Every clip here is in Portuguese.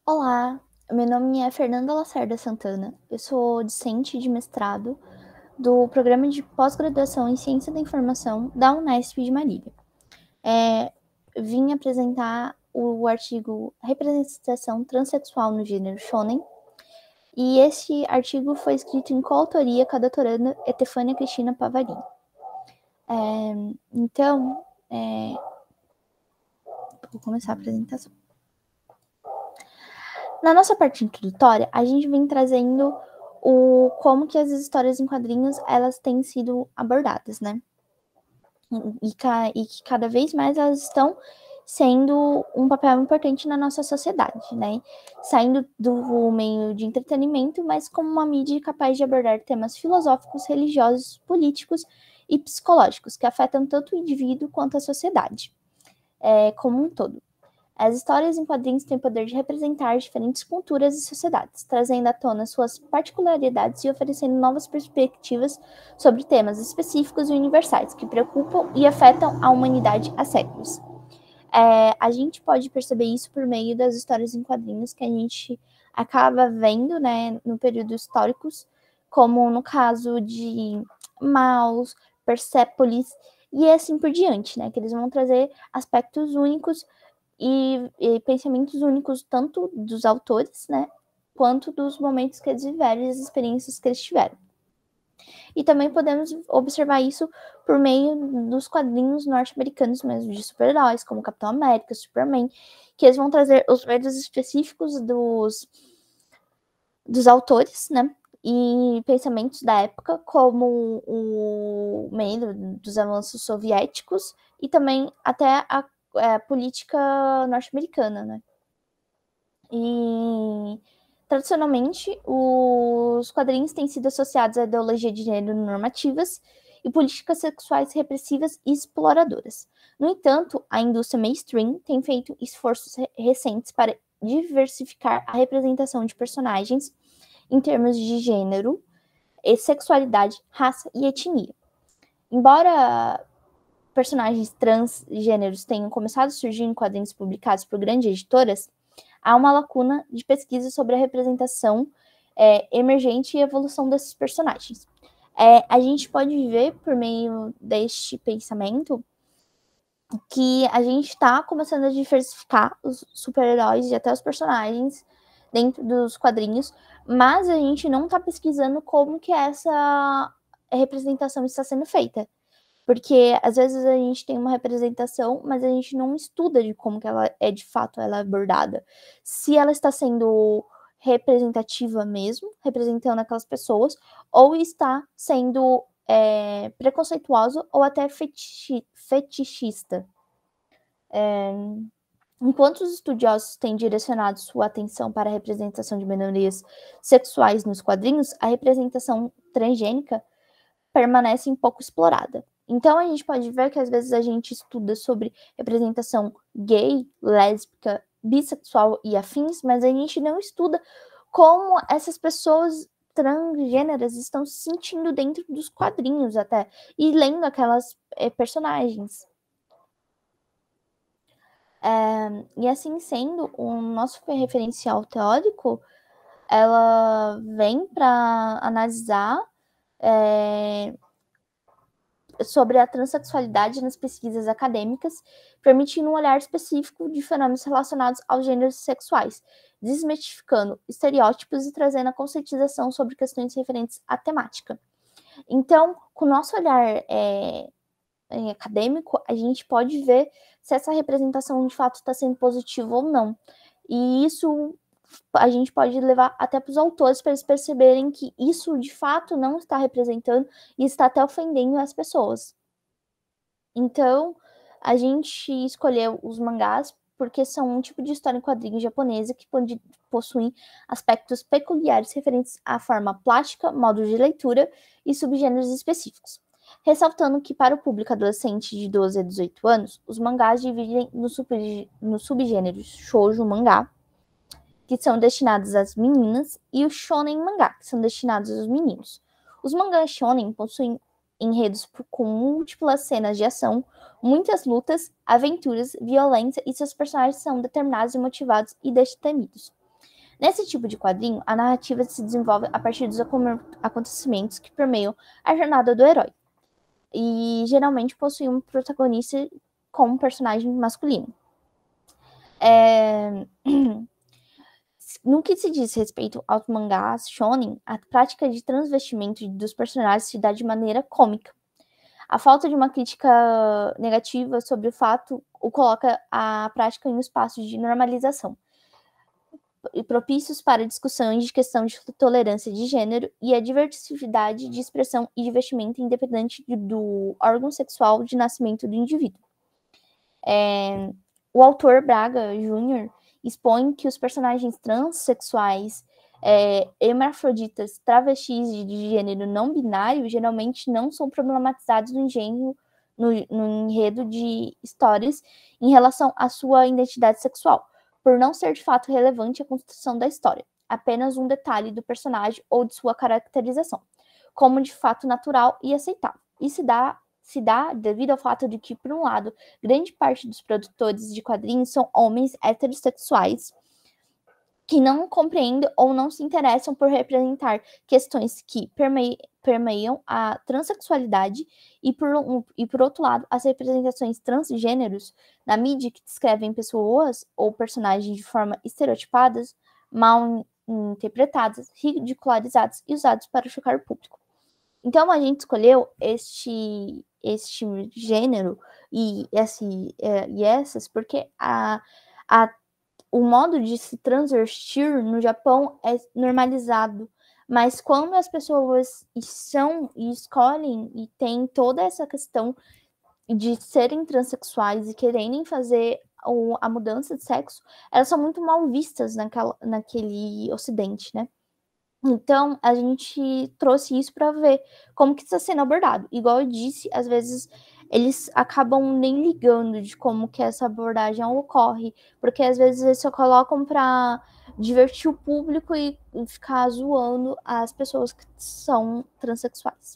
Olá, meu nome é Fernanda Lacerda Santana, eu sou discente de mestrado do Programa de Pós-Graduação em Ciência da Informação da Unesp de Marília. Vim apresentar o artigo Representação Transsexual no Gênero Shōnen, e este artigo foi escrito em coautoria com a doutoranda Etefânia Cristina Pavarini. Vou começar a apresentação. Na nossa parte introdutória, a gente vem trazendo como que as histórias em quadrinhos elas têm sido abordadas, né? E que cada vez mais elas estão sendo um papel importante na nossa sociedade, né? Saindo do meio de entretenimento, mas como uma mídia capaz de abordar temas filosóficos, religiosos, políticos e psicológicos que afetam tanto o indivíduo quanto a sociedade como um todo. As histórias em quadrinhos têm o poder de representar diferentes culturas e sociedades, trazendo à tona suas particularidades e oferecendo novas perspectivas sobre temas específicos e universais que preocupam e afetam a humanidade há séculos. A gente pode perceber isso por meio das histórias em quadrinhos que a gente acaba vendo, né, no período históricos, como no caso de Maus, Persépolis e assim por diante, né, que eles vão trazer aspectos únicos e pensamentos únicos tanto dos autores, né, quanto dos momentos que eles viveram e as experiências que eles tiveram. E também podemos observar isso por meio dos quadrinhos norte-americanos mesmo, de super-heróis, como Capitão América, Superman, que eles vão trazer os medos específicos dos autores, né, e pensamentos da época, como o medo dos avanços soviéticos e também até a política norte-americana, né? E tradicionalmente os quadrinhos têm sido associados à ideologia de gênero normativas e políticas sexuais repressivas e exploradoras. No entanto, a indústria mainstream tem feito esforços recentes para diversificar a representação de personagens em termos de gênero, sexualidade, raça e etnia. Embora personagens transgêneros tenham começado a surgir em quadrinhos publicados por grandes editoras, há uma lacuna de pesquisa sobre a representação emergente e evolução desses personagens. A gente pode ver, por meio deste pensamento, que a gente está começando a diversificar os super-heróis e até os personagens dentro dos quadrinhos, mas a gente não está pesquisando como que essa representação está sendo feita. Porque às vezes a gente tem uma representação, mas a gente não estuda de como que ela é de fato ela é abordada. Se ela está sendo representativa mesmo, representando aquelas pessoas, ou está sendo preconceituosa ou até fetichista. Enquanto os estudiosos têm direcionado sua atenção para a representação de minorias sexuais nos quadrinhos, a representação transgênica permanece um pouco explorada. Então, a gente pode ver que às vezes a gente estuda sobre representação gay, lésbica, bissexual e afins, mas a gente não estuda como essas pessoas transgêneras estão se sentindo dentro dos quadrinhos até, e lendo aquelas personagens. E assim sendo, o nosso referencial teórico, ela vem para analisar sobre a transexualidade nas pesquisas acadêmicas, permitindo um olhar específico de fenômenos relacionados aos gêneros sexuais, desmistificando estereótipos e trazendo a conscientização sobre questões referentes à temática. Então, com o nosso olhar acadêmico, a gente pode ver se essa representação de fato está sendo positiva ou não. E isso a gente pode levar até para os autores para eles perceberem que isso de fato não está representando e está até ofendendo as pessoas. Então, a gente escolheu os mangás porque são um tipo de história em quadrinhos japonesa que possuem aspectos peculiares referentes à forma plástica, modo de leitura e subgêneros específicos. Ressaltando que, para o público adolescente de 12 a 18 anos, os mangás dividem nos subgêneros shoujo mangá, que são destinados às meninas, e o shonen mangá, que são destinados aos meninos. Os mangás shonen possuem enredos com múltiplas cenas de ação, muitas lutas, aventuras, violência, e seus personagens são determinados e motivados e destemidos. Nesse tipo de quadrinho, a narrativa se desenvolve a partir dos acontecimentos que permeiam a jornada do herói, e geralmente possui um protagonista como personagem masculino. No que se diz respeito aos mangás shonen, a prática de transvestimento dos personagens se dá de maneira cômica. A falta de uma crítica negativa sobre o fato o coloca a prática em um espaço de normalização, propícios para discussões de questão de tolerância de gênero e a diversidade de expressão e de vestimenta independente do órgão sexual de nascimento do indivíduo. O autor Braga Jr. expõe que os personagens transexuais, hermafroditas, travestis de gênero não binário, geralmente não são problematizados no enredo de histórias em relação à sua identidade sexual, por não ser de fato relevante à construção da história, apenas um detalhe do personagem ou de sua caracterização, como de fato natural e aceitável. E se dá devido ao fato de que, por um lado, grande parte dos produtores de quadrinhos são homens heterossexuais que não compreendem ou não se interessam por representar questões que permeiam a transexualidade e, por outro lado, as representações transgêneros na mídia que descrevem pessoas ou personagens de forma estereotipadas, mal interpretadas, ridicularizadas e usadas para chocar o público. Então, a gente escolheu este gênero e essas porque o modo de se transvestir no Japão é normalizado, mas quando as pessoas escolhem e têm toda essa questão de serem transexuais e quererem fazer a mudança de sexo, elas são muito mal vistas naquele ocidente, né? Então, a gente trouxe isso para ver como que está sendo abordado. Igual eu disse, às vezes eles acabam nem ligando de como que essa abordagem ocorre, porque às vezes eles só colocam para divertir o público e ficar zoando as pessoas que são transexuais.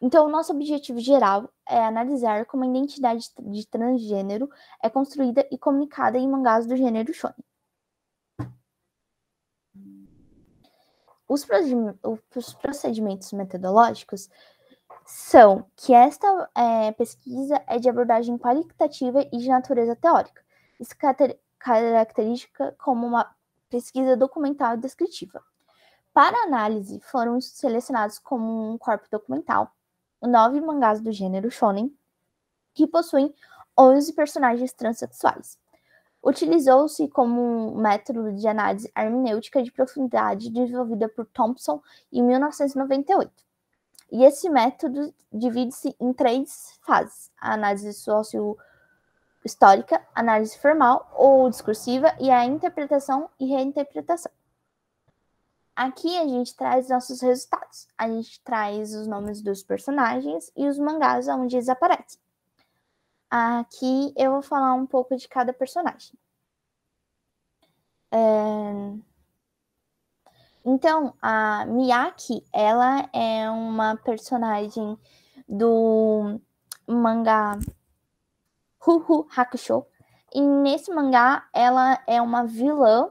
Então, o nosso objetivo geral é analisar como a identidade de transgênero é construída e comunicada em mangás do gênero shonen. Os procedimentos metodológicos são que esta pesquisa é de abordagem qualitativa e de natureza teórica. Isso característica como uma pesquisa documental e descritiva. Para análise, foram selecionados como um corpo documental 9 mangás do gênero shonen, que possuem 11 personagens transexuais. Utilizou-se como um método de análise hermenêutica de profundidade desenvolvida por Thompson em 1998. E esse método divide-se em 3 fases: a análise socio-histórica, a análise formal ou discursiva e a interpretação e reinterpretação. Aqui a gente traz nossos resultados. A gente traz os nomes dos personagens e os mangás onde eles aparecem. Aqui eu vou falar um pouco de cada personagem. Então, a Miyaki, ela é uma personagem do mangá Hu Hu Hakusho. E nesse mangá, ela é uma vilã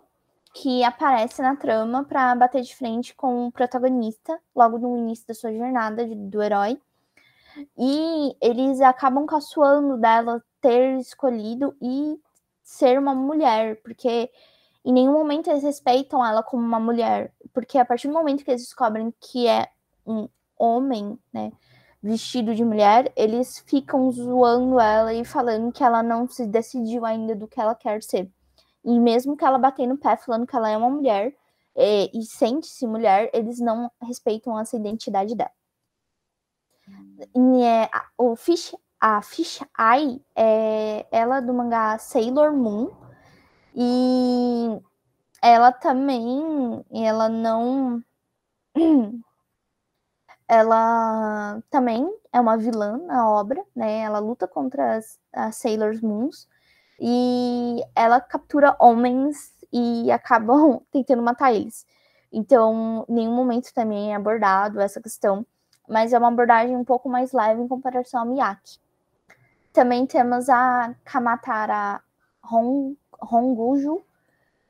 que aparece na trama para bater de frente com o protagonista, logo no início da sua jornada do herói. E eles acabam caçoando dela ter escolhido e ser uma mulher, porque em nenhum momento eles respeitam ela como uma mulher, porque a partir do momento que eles descobrem que é um homem, né, vestido de mulher, eles ficam zoando ela e falando que ela não se decidiu ainda do que ela quer ser. E mesmo que ela bater no pé falando que ela é uma mulher e sente-se mulher, eles não respeitam essa identidade dela. A Fish Eye ela é do mangá Sailor Moon. E ela também, ela também é uma vilã na obra, né? Ela luta contra as Sailor Moons e ela captura homens e acabam tentando matar eles. Então, em nenhum momento também é abordado essa questão, mas é uma abordagem um pouco mais leve em comparação a Miyake. Também temos a Kamatara Hongujo,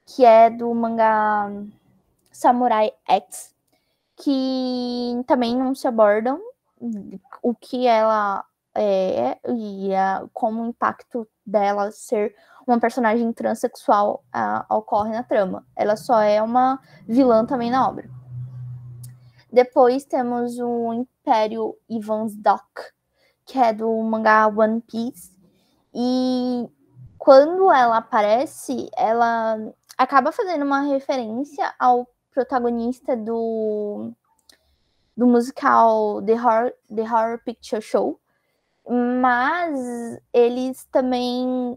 que é do mangá Samurai X, que também não se abordam o que ela e como o impacto dela ser uma personagem transexual ocorre na trama. Ela só é uma vilã também na obra. Depois temos o Império Ivansdok, que é do mangá One Piece. E quando ela aparece, ela acaba fazendo uma referência ao protagonista do musical The Horror Picture Show, mas eles também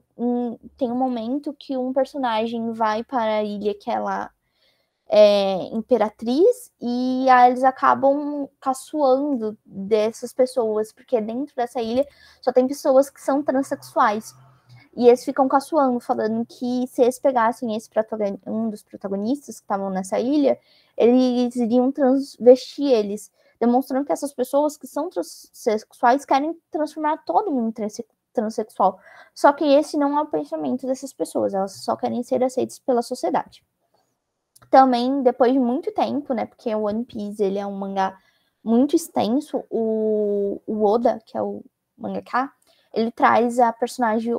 tem um momento que um personagem vai para a ilha que ela é imperatriz e aí eles acabam caçoando dessas pessoas, porque dentro dessa ilha só tem pessoas que são transexuais. E eles ficam caçoando, falando que se eles pegassem um dos protagonistas que estavam nessa ilha, eles iriam transvestir eles, demonstrando que essas pessoas que são transexuais querem transformar todo mundo em transexual. Só que esse não é o pensamento dessas pessoas, elas só querem ser aceitas pela sociedade. Também, depois de muito tempo, né, porque o One Piece ele é um mangá muito extenso, o Oda, que é o mangaka, ele traz a personagem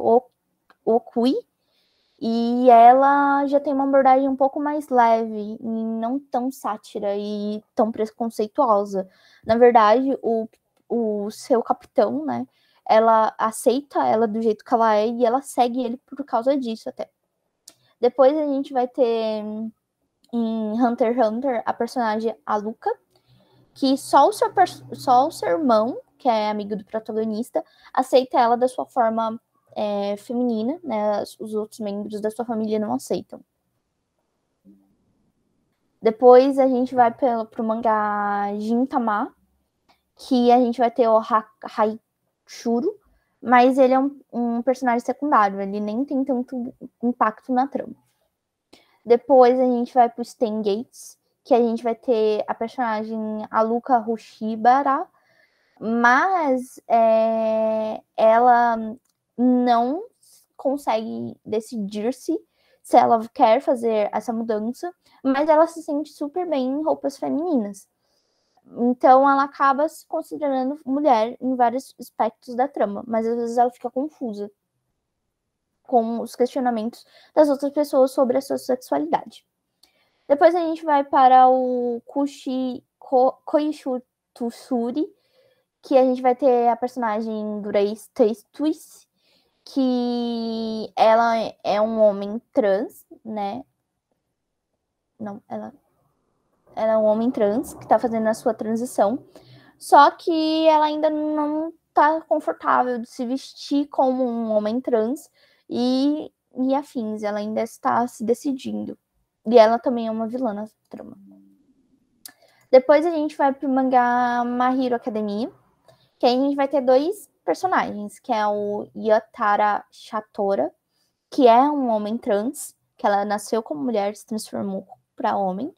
Okui, e ela já tem uma abordagem um pouco mais leve, e não tão sátira e tão preconceituosa. Na verdade, o seu capitão, né, ela aceita ela do jeito que ela é e ela segue ele por causa disso até. Depois a gente vai ter em Hunter x Hunter a personagem Aluka, que só o seu irmão, que é amigo do protagonista, aceita ela da sua forma feminina, né? Os outros membros da sua família não aceitam. Depois a gente vai pro mangá Gintama, que a gente vai ter o Haichuru, mas ele é um personagem secundário, ele nem tem tanto impacto na trama. Depois a gente vai pro Stan Gates, que a gente vai ter a personagem Aluka Hoshibara, mas ela não consegue decidir-se se ela quer fazer essa mudança, mas ela se sente super bem em roupas femininas. Então ela acaba se considerando mulher em vários aspectos da trama, mas às vezes ela fica confusa com os questionamentos das outras pessoas sobre a sua sexualidade. Depois a gente vai para o Koishu Tsuri, que a gente vai ter a personagem Grace Twist, que ela é um homem trans, né? Não, ela é um homem trans que tá fazendo a sua transição, só que ela ainda não tá confortável de se vestir como um homem trans e afins, ela ainda está se decidindo. E ela também é uma vilã na trama. Depois a gente vai pro mangá My Hero Academia, que aí a gente vai ter dois personagens, que é o Yatara Shatora, que é um homem trans, que ela nasceu como mulher, se transformou para homem,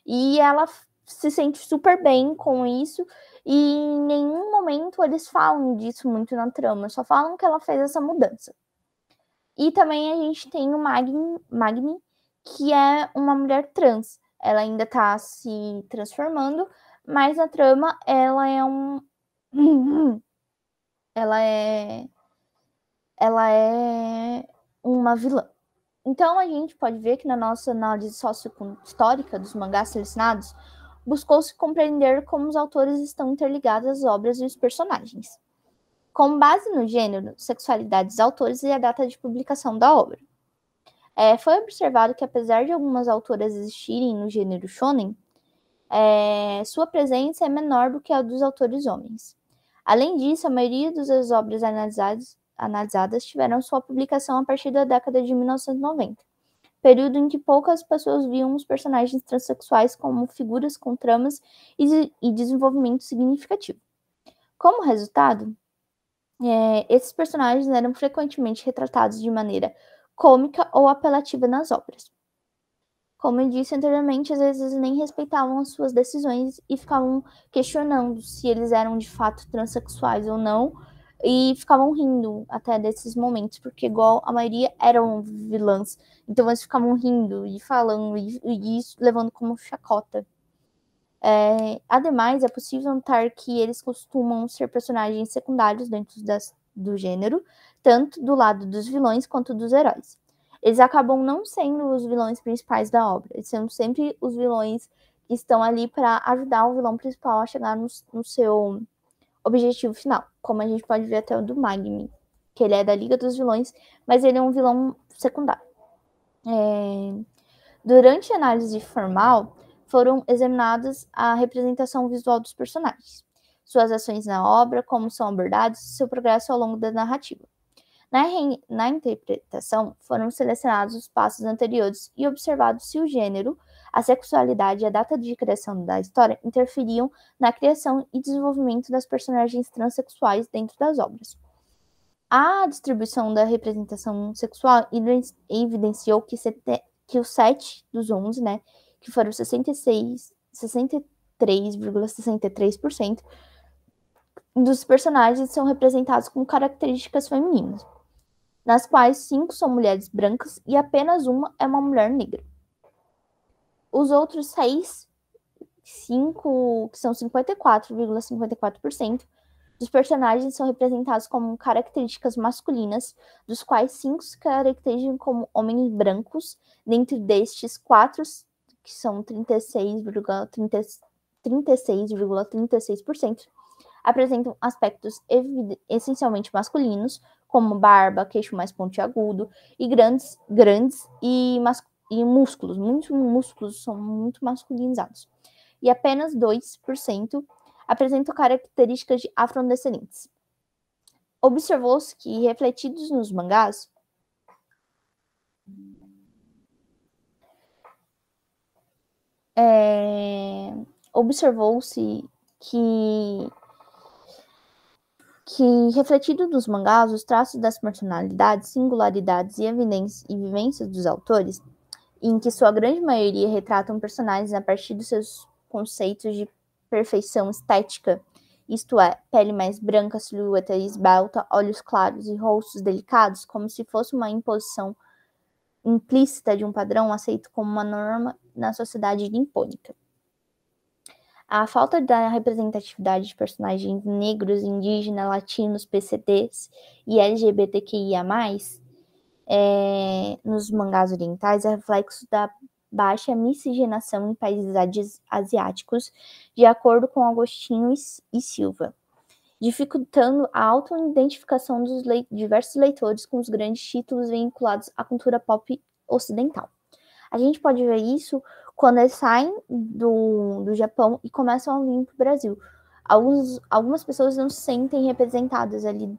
e ela se sente super bem com isso, e em nenhum momento eles falam disso muito na trama, só falam que ela fez essa mudança. E também a gente tem o Magni, que é uma mulher trans. Ela ainda tá se transformando, mas na trama ela é ela é uma vilã. Então a gente pode ver que na nossa análise sociohistórica dos mangás selecionados, buscou-se compreender como os autores estão interligados às obras e os personagens, com base no gênero, sexualidade dos autores e a data de publicação da obra. Foi observado que, apesar de algumas autoras existirem no gênero shonen, sua presença é menor do que a dos autores homens. Além disso, a maioria das obras analisadas tiveram sua publicação a partir da década de 1990, período em que poucas pessoas viam os personagens transexuais como figuras com tramas e desenvolvimento significativo. Como resultado, esses personagens eram frequentemente retratados de maneira cômica ou apelativa nas obras. Como eu disse anteriormente, às vezes nem respeitavam as suas decisões e ficavam questionando se eles eram de fato transexuais ou não, e ficavam rindo até desses momentos, porque igual a maioria eram vilãs, então eles ficavam rindo e falando, e isso levando como chacota. Ademais, é possível notar que eles costumam ser personagens secundários dentro do gênero, tanto do lado dos vilões quanto dos heróis. Eles acabam não sendo os vilões principais da obra, eles são sempre os vilões que estão ali para ajudar o vilão principal a chegar no seu objetivo final, como a gente pode ver até o do Magni, que ele é da Liga dos Vilões, mas ele é um vilão secundário. Durante a análise formal, foram examinadas a representação visual dos personagens, suas ações na obra, como são abordados e seu progresso ao longo da narrativa. Na interpretação, foram selecionados os passos anteriores e observados se o gênero, a sexualidade e a data de criação da história interferiam na criação e desenvolvimento das personagens transexuais dentro das obras. A distribuição da representação sexual evidenciou que os 7 dos 11, né, que foram 63,63% dos personagens são representados com características femininas, nas quais 5 são mulheres brancas e apenas uma é uma mulher negra. Os outros 5, que são 54,54%, dos personagens são representados como características masculinas, dos quais 5 se caracterizam como homens brancos, dentre destes 4, que são 36,36%, apresentam aspectos essencialmente masculinos, como barba, queixo mais pontiagudo e grandes e músculos. Muitos músculos são muito masculinizados. E apenas 2% apresentam características de afrodescendentes. Observou-se que, refletidos nos mangás, refletido nos mangás, os traços das personalidades, singularidades e vivências dos autores, em que sua grande maioria retratam personagens a partir dos seus conceitos de perfeição estética, isto é, pele mais branca, silhueta esbelta, olhos claros e rostos delicados, como se fosse uma imposição implícita de um padrão aceito como uma norma na sociedade nipônica. A falta da representatividade de personagens negros, indígenas, latinos, PCDs e LGBTQIA+, nos mangás orientais é reflexo da baixa miscigenação em países asiáticos, de acordo com Agostinho e Silva, dificultando a auto-identificação dos diversos leitores com os grandes títulos vinculados à cultura pop ocidental. A gente pode ver isso quando eles saem do Japão e começam a vir para o Brasil. Algumas pessoas não se sentem representadas ali,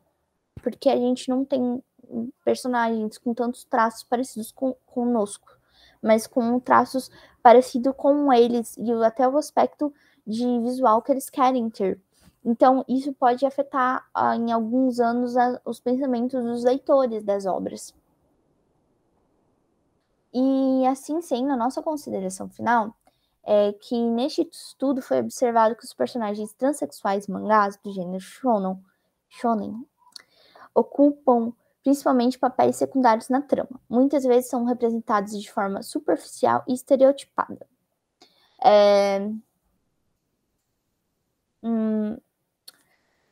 porque a gente não tem personagens com tantos traços parecidos conosco, mas com traços parecidos com eles e até o aspecto de visual que eles querem ter. Então, isso pode afetar em alguns anos os pensamentos dos leitores das obras. E assim sendo, a nossa consideração final é que neste estudo foi observado que os personagens transexuais mangás do gênero shonen ocupam principalmente papéis secundários na trama. Muitas vezes são representados de forma superficial e estereotipada.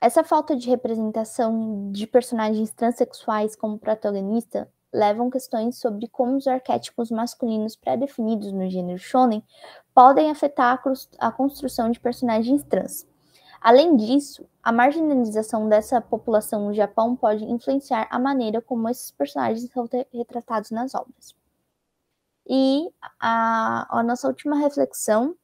Essa falta de representação de personagens transexuais como protagonista levam questões sobre como os arquétipos masculinos pré-definidos no gênero shonen podem afetar a construção de personagens trans. Além disso, a marginalização dessa população no Japão pode influenciar a maneira como esses personagens são retratados nas obras. E a nossa última reflexão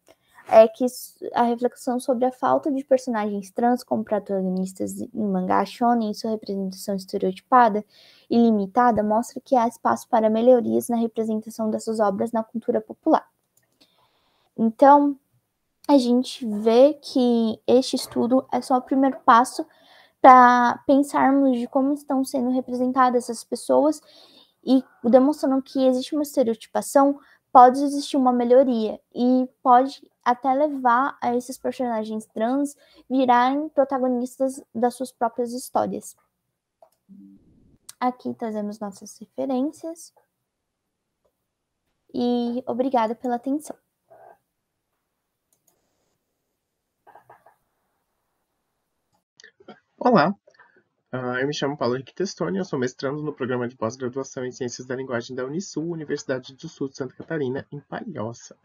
é que a reflexão sobre a falta de personagens trans como protagonistas em mangá shonen e sua representação estereotipada e limitada mostra que há espaço para melhorias na representação dessas obras na cultura popular. Então, a gente vê que este estudo é só o primeiro passo para pensarmos de como estão sendo representadas essas pessoas e demonstrando que existe uma estereotipação, pode existir uma melhoria e pode até levar a esses personagens trans virarem protagonistas das suas próprias histórias. Aqui trazemos nossas referências e obrigada pela atenção. Olá, eu me chamo Paulo Henrique Testoni, eu sou mestrando no programa de pós-graduação em Ciências da Linguagem da Unisul, Universidade do Sul de Santa Catarina, em Palhoça.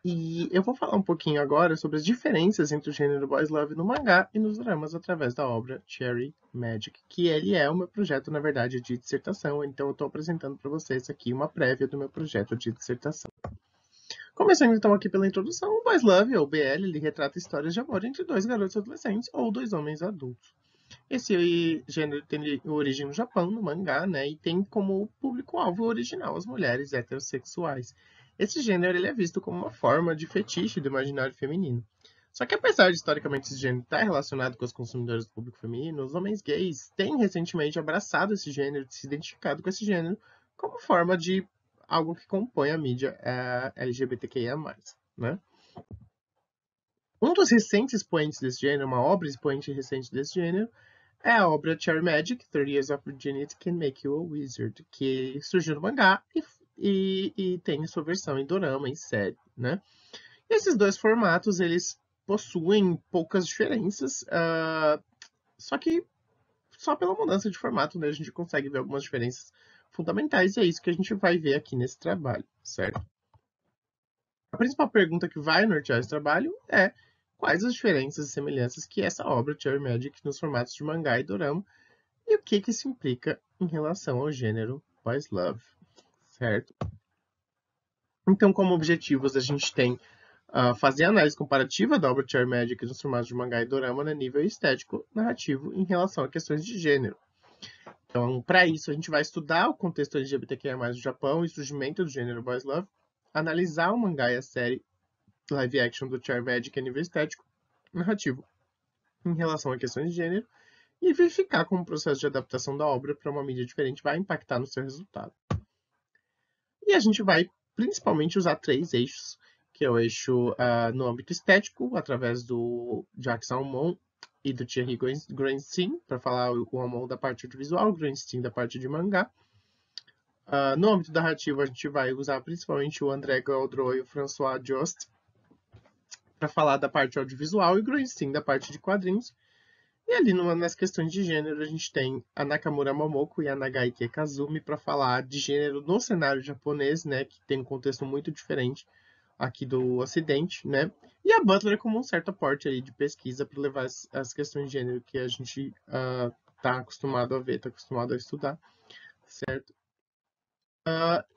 E eu vou falar um pouquinho agora sobre as diferenças entre o gênero Boys Love no mangá e nos dramas através da obra Cherry Magic, que ele é o meu projeto, na verdade, de dissertação, então eu estou apresentando para vocês aqui uma prévia do meu projeto de dissertação. Começando então aqui pela introdução, o Boys Love, ou BL, ele retrata histórias de amor entre dois garotos adolescentes ou dois homens adultos. Esse gênero tem origem no Japão, no mangá, né, e tem como público-alvo original as mulheres heterossexuais. Esse gênero ele é visto como uma forma de fetiche do imaginário feminino. Só que apesar de historicamente esse gênero estar relacionado com os consumidores do público feminino, os homens gays têm recentemente abraçado esse gênero, se identificado com esse gênero como forma de algo que compõe a mídia LGBTQIA+, né? Um dos recentes expoentes desse gênero, uma obra expoente recente desse gênero, é a obra Cherry Magic, 30 Years of Virginity Can Make You a Wizard, que surgiu no mangá e tem sua versão em dorama, em série, né? Esses dois formatos, eles possuem poucas diferenças, só que só pela mudança de formato, né, a gente consegue ver algumas diferenças fundamentais, e é isso que a gente vai ver aqui nesse trabalho, certo? A principal pergunta que vai nortear esse trabalho é quais as diferenças e semelhanças que essa obra Cherry Magic nos formatos de mangá e dorama e o que isso implica em relação ao gênero Boys Love, certo? Então, como objetivos, a gente tem fazer a análise comparativa da obra Cherry Magic nos formatos de mangá e dorama no nível estético narrativo em relação a questões de gênero. Então, para isso, a gente vai estudar o contexto LGBTQIA+, do Japão e o surgimento do gênero Boys Love, analisar o mangá e a série live action do Cherry Magic a nível estético, narrativo, em relação a questões de gênero, e verificar como o processo de adaptação da obra para uma mídia diferente vai impactar no seu resultado. E a gente vai principalmente usar 3 eixos, que é o eixo no âmbito estético, através do Jacques Salmon e do Thierry Groenstein, para falar o Almond da parte audiovisual, o Groenstein da parte de mangá. No âmbito narrativo, a gente vai usar principalmente o André Gaudreau e o François Jost para falar da parte audiovisual e o Groenstein da parte de quadrinhos. E ali nas questões de gênero, a gente tem a Nakamura Momoko e a Nagaike Kazumi para falar de gênero no cenário japonês, né, que tem um contexto muito diferente aqui do Ocidente, né? E a Butler como um certo aporte aí de pesquisa para levar as questões de gênero que a gente está acostumado a ver, está acostumado a estudar, certo?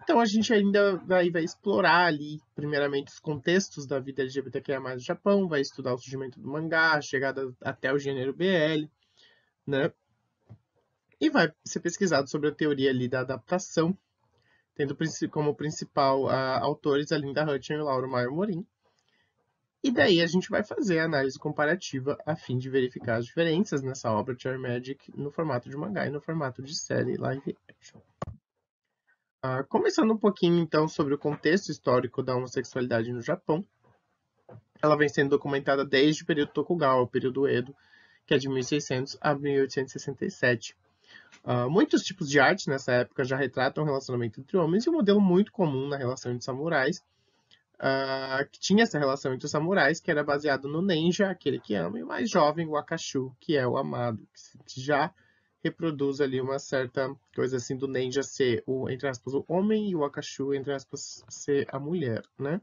Então a gente ainda vai explorar ali, primeiramente, os contextos da vida LGBTQIA+, no Japão, vai estudar o surgimento do mangá, a chegada até o gênero BL, né? E vai ser pesquisado sobre a teoria ali da adaptação, tendo como principal autores a Linda Hutton e o Lauro Maio Morim. E daí a gente vai fazer a análise comparativa a fim de verificar as diferenças nessa obra Cherry Magic no formato de mangá e no formato de série live action. Começando um pouquinho, então, sobre o contexto histórico da homossexualidade no Japão. Ela vem sendo documentada desde o período Tokugawa, o período Edo, que é de 1600 a 1867. Muitos tipos de arte nessa época já retratam o relacionamento entre homens, e um modelo muito comum na relação entre samurais, que tinha essa relação entre os samurais, que era baseado no Nenja, aquele que ama, e o mais jovem, o Akashu, que é o amado, que já reproduz ali uma certa coisa assim do Nenja ser, entre aspas, o homem, e o Akashu, entre aspas, ser a mulher, né?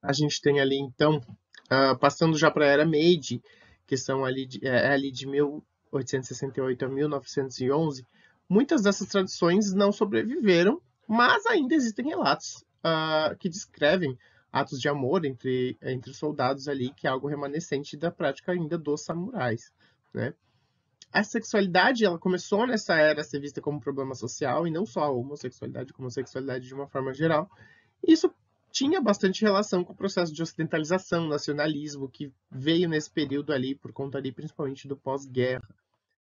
A gente tem ali, então, passando já para a Era Meiji, que são ali de 1868 a 1911, muitas dessas tradições não sobreviveram, mas ainda existem relatos que descrevem atos de amor entre soldados ali, que é algo remanescente da prática ainda dos samurais, né? A sexualidade, ela começou nessa era a ser vista como um problema social, e não só a homossexualidade, como a sexualidade de uma forma geral. Isso tinha bastante relação com o processo de ocidentalização, nacionalismo, que veio nesse período ali, por conta ali, principalmente do pós-guerra,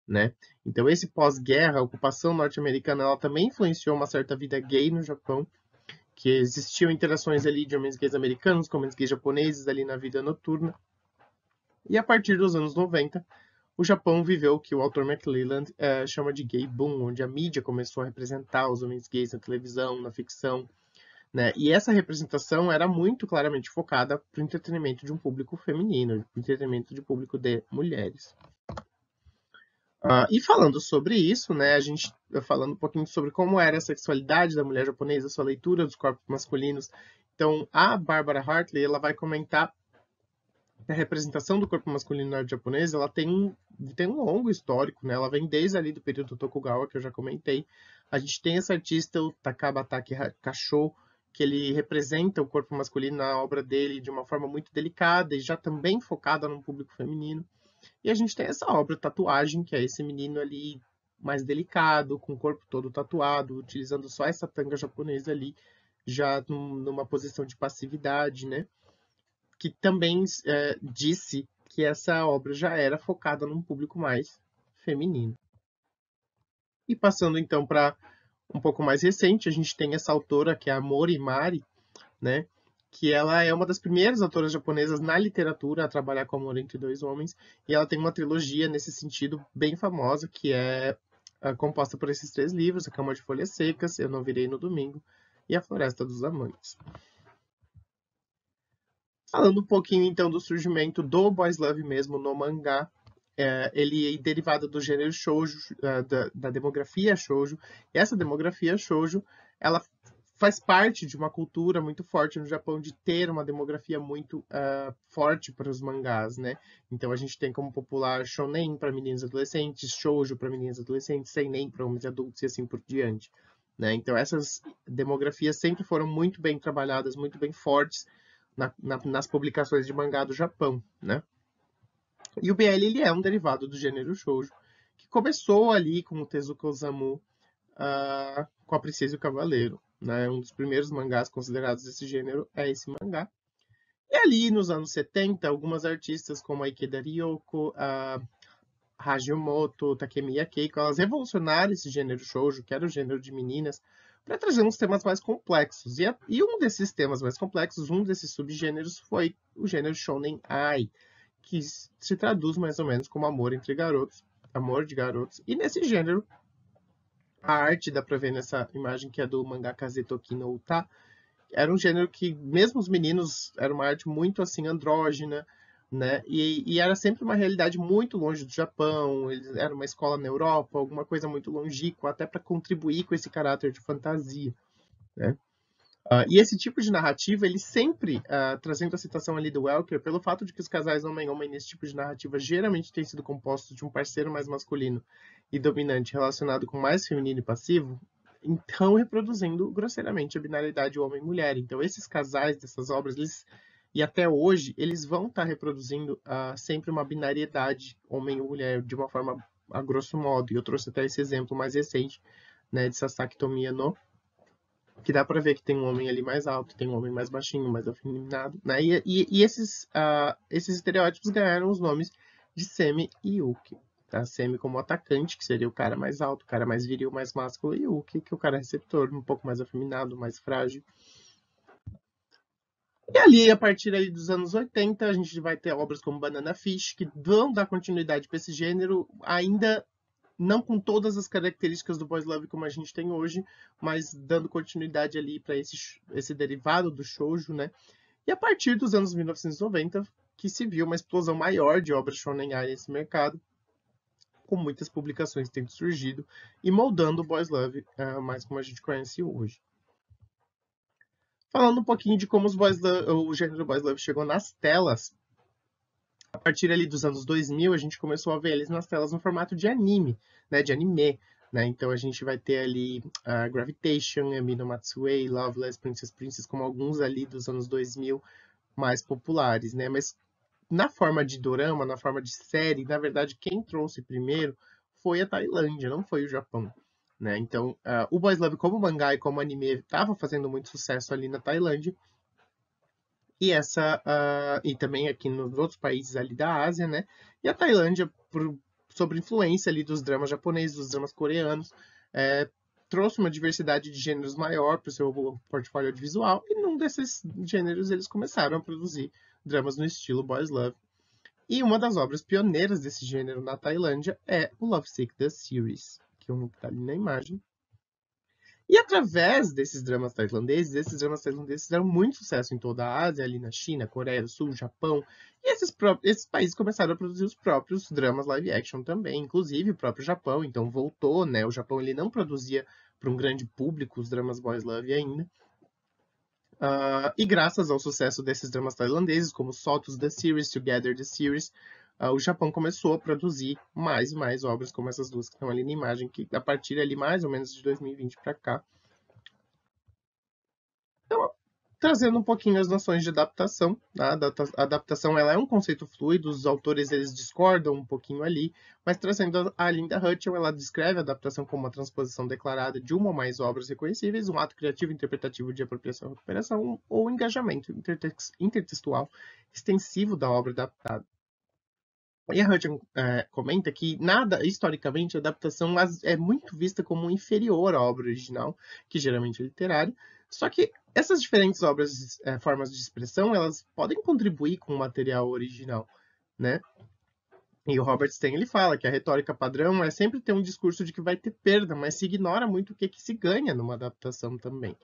né? Então, esse pós-guerra, a ocupação norte-americana, ela também influenciou uma certa vida gay no Japão, que existiam interações ali de homens gays americanos com homens gays japoneses ali na vida noturna. E a partir dos anos 90, o Japão viveu o que o autor McClelland chama de gay boom, onde a mídia começou a representar os homens gays na televisão, na ficção, né? E essa representação era muito claramente focada para o entretenimento de um público feminino, entretenimento de público de mulheres. E falando sobre isso, né, a gente falando um pouquinho sobre como era a sexualidade da mulher japonesa, sua leitura dos corpos masculinos. Então, a Barbara Hartley, ela vai comentar que a representação do corpo masculino na arte japonesa, ela tem um longo histórico, né? Ela vem desde ali do período Tokugawa, que eu já comentei. A gente tem esse artista, o Takabatake Kasho, que ele representa o corpo masculino na obra dele de uma forma muito delicada e já também focada no público feminino. E a gente tem essa obra, Tatuagem, que é esse menino ali mais delicado, com o corpo todo tatuado, utilizando só essa tanga japonesa ali, já numa posição de passividade, né? Que também disse que essa obra já era focada num público mais feminino. E passando então para um pouco mais recente, a gente tem essa autora que é a Mori Mari, né? Que ela é uma das primeiras autoras japonesas na literatura a trabalhar com amor entre dois homens, e ela tem uma trilogia nesse sentido bem famosa, que é composta por esses 3 livros, A Cama de Folhas Secas, Eu Não Virei no Domingo e A Floresta dos Amantes. Falando um pouquinho então do surgimento do boys love mesmo no mangá, ele é derivado do gênero shoujo, da demografia shoujo, e essa demografia shoujo, ela faz parte de uma cultura muito forte no Japão de ter uma demografia muito forte para os mangás, né? Então a gente tem como popular shonen para meninos e adolescentes, shoujo para meninos e adolescentes, seinen para homens e adultos e assim por diante, né? Então essas demografias sempre foram muito bem trabalhadas, muito bem fortes nas publicações de mangá do Japão, né? E o BL ele é um derivado do gênero shoujo, que começou ali com o Tezuka Osamu, com A Princesa e o Cavaleiro, né? Um dos primeiros mangás considerados desse gênero é esse mangá. E ali nos anos 70, algumas artistas como a Ikeda Ryoko, a Hajimoto, Takemiya Keiko, elas revolucionaram esse gênero shoujo, que era o gênero de meninas, para trazer uns temas mais complexos. E um desses temas mais complexos, um desses subgêneros, foi o gênero Shonen Ai, que se traduz mais ou menos como amor entre garotos, amor de garotos. E nesse gênero, a arte, dá pra ver nessa imagem que é do mangá Kazetoki no Uta, era um gênero que, mesmo os meninos, era uma arte muito assim andrógina, né? E era sempre uma realidade muito longe do Japão, era uma escola na Europa, alguma coisa muito longínqua, até para contribuir com esse caráter de fantasia, né? E esse tipo de narrativa, ele sempre, trazendo a citação ali do Welker, pelo fato de que os casais homem-homem nesse tipo de narrativa geralmente têm sido compostos de um parceiro mais masculino e dominante relacionado com mais feminino e passivo, então reproduzindo grosseiramente a binariedade homem-mulher. Então esses casais dessas obras, e até hoje, eles vão estar reproduzindo sempre uma binariedade homem e mulher de uma forma a grosso modo. E eu trouxe até esse exemplo mais recente, né, de Sasaki Tomiya no, que dá para ver que tem um homem ali mais alto, tem um homem mais baixinho, mais afeminado, né? E esses estereótipos ganharam os nomes de Semi e Yuki. Tá? Semi como atacante, que seria o cara mais alto, o cara mais viril, mais másculo, e Yuki, que é o cara receptor, um pouco mais afeminado, mais frágil. E ali, a partir ali dos anos 80, a gente vai ter obras como Banana Fish, que vão dar continuidade para esse gênero, ainda não com todas as características do boys love como a gente tem hoje, mas dando continuidade ali para esse derivado do shoujo, né? E a partir dos anos 1990, que se viu uma explosão maior de obras shonen ai nesse mercado, com muitas publicações tendo surgido e moldando o boys love mais como a gente conhece hoje. Falando um pouquinho de como o gênero boys love chegou nas telas, a partir ali dos anos 2000, a gente começou a ver eles nas telas no formato de anime, né, de anime. né? Então a gente vai ter ali Gravitation, Emino Matsuei, Loveless, Princess como alguns ali dos anos 2000 mais populares, né? Mas na forma de dorama, na forma de série, na verdade, quem trouxe primeiro foi a Tailândia, não foi o Japão. Né? Então, o Boys Love como mangá e como anime estava fazendo muito sucesso ali na Tailândia. E também aqui nos outros países ali da Ásia, né? E a Tailândia, sobre influência ali dos dramas japoneses, dos dramas coreanos, trouxe uma diversidade de gêneros maior para o seu portfólio audiovisual, e num desses gêneros eles começaram a produzir dramas no estilo Boys Love. E uma das obras pioneiras desse gênero na Tailândia é o Lovesick The Series, que está ali na imagem. E através desses dramas tailandeses, esses dramas tailandeses fizeram muito sucesso em toda a Ásia, ali na China, Coreia do Sul, Japão. E esses países começaram a produzir os próprios dramas live action também, inclusive o próprio Japão. Então voltou, né? O Japão ele não produzia para um grande público os dramas boys love ainda. E graças ao sucesso desses dramas tailandeses, como Sotus The Series, Together The Series, o Japão começou a produzir mais e mais obras como essas duas que estão ali na imagem, que a partir ali mais ou menos de 2020 para cá. Então, trazendo um pouquinho as noções de adaptação. A adaptação ela é um conceito fluido, os autores eles discordam um pouquinho ali, mas trazendo a Linda Hutchell, ela descreve a adaptação como uma transposição declarada de uma ou mais obras reconhecíveis, um ato criativo interpretativo de apropriação ou recuperação, ou engajamento intertextual extensivo da obra adaptada. E a Hutchell comenta que historicamente, a adaptação é muito vista como inferior à obra original, que geralmente é literária. Só que essas diferentes formas de expressão, elas podem contribuir com o material original, né? E o Robert Stein, ele fala que a retórica padrão é sempre ter um discurso de que vai ter perda, mas se ignora muito o que se ganha numa adaptação também,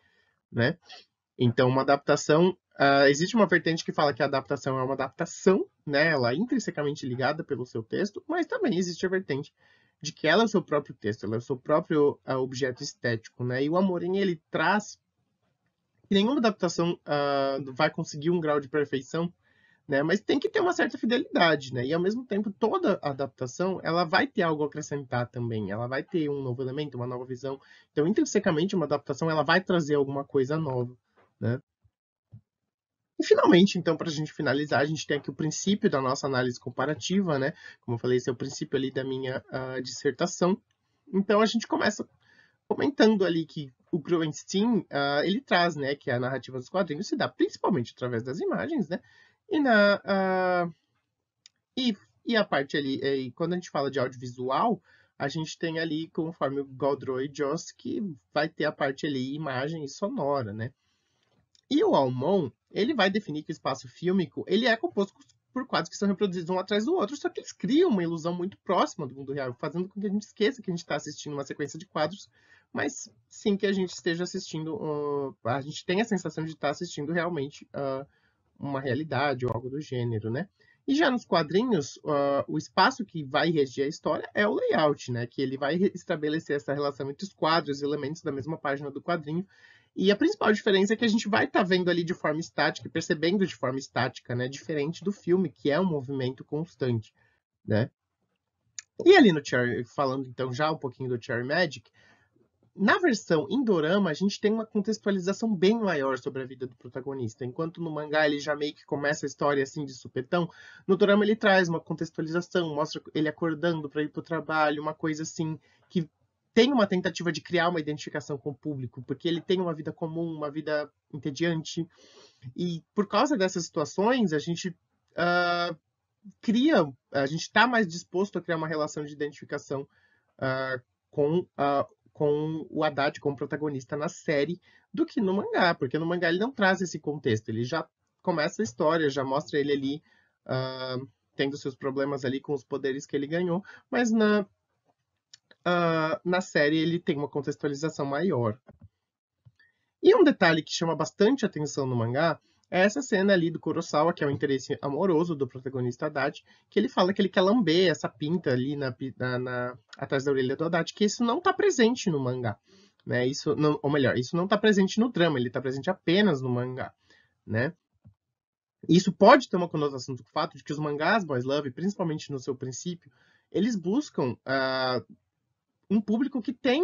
né? Então, uma adaptação... existe uma vertente que fala que a adaptação é uma adaptação, né? Ela é intrinsecamente ligada pelo seu texto, mas também existe a vertente de que ela é o seu próprio texto, ela é o seu próprio objeto estético, né? E o Amorim, ele traz que nenhuma adaptação vai conseguir um grau de perfeição, né? Mas tem que ter uma certa fidelidade, né? E ao mesmo tempo, toda adaptação, ela vai ter algo a acrescentar também, ela vai ter um novo elemento, uma nova visão. Então, intrinsecamente, uma adaptação, ela vai trazer alguma coisa nova, né? E finalmente, então, para a gente finalizar, a gente tem aqui o princípio da nossa análise comparativa, né? Como eu falei, esse é o princípio ali da minha dissertação. Então, a gente começa comentando ali que o Groenstein, ele traz, né, que a narrativa dos quadrinhos se dá principalmente através das imagens, né? E a parte ali, quando a gente fala de audiovisual, a gente tem ali, conforme o Goldroy Joss, que vai ter a parte ali imagem e sonora, né? E o Almond, ele vai definir que o espaço fílmico ele é composto por quadros que são reproduzidos um atrás do outro, só que eles criam uma ilusão muito próxima do mundo real, fazendo com que a gente esqueça que a gente está assistindo uma sequência de quadros, mas sim que a gente esteja assistindo, a gente tem a sensação de estar assistindo realmente uma realidade ou algo do gênero, né? E já nos quadrinhos, o espaço que vai reger a história é o layout, né? Que ele vai estabelecer essa relação entre os quadros, os elementos da mesma página do quadrinho. E a principal diferença é que a gente vai estar vendo ali de forma estática, percebendo de forma estática, né? Diferente do filme, que é um movimento constante, né? E ali no Cherry, falando então já um pouquinho do Cherry Magic, na versão em dorama, a gente tem uma contextualização bem maior sobre a vida do protagonista. Enquanto no mangá ele já meio que começa a história assim de supetão, no dorama ele traz uma contextualização, mostra ele acordando para ir para o trabalho, uma coisa assim que tem uma tentativa de criar uma identificação com o público, porque ele tem uma vida comum, uma vida entediante. E por causa dessas situações, a gente a gente está mais disposto a criar uma relação de identificação com o Haddad como protagonista na série do que no mangá, porque no mangá ele não traz esse contexto, ele já começa a história, já mostra ele ali tendo seus problemas ali com os poderes que ele ganhou, mas na série ele tem uma contextualização maior. E um detalhe que chama bastante atenção no mangá é essa cena ali do Kurosawa, que é o interesse amoroso do protagonista Haddad, que ele fala que ele quer lamber essa pinta ali atrás da orelha do Haddad, que isso não está presente no mangá. Né? Isso não, ou melhor, isso não está presente no drama, ele está presente apenas no mangá. Né? Isso pode ter uma conotação do fato de que os mangás Boys Love, principalmente no seu princípio, eles buscam um público que tem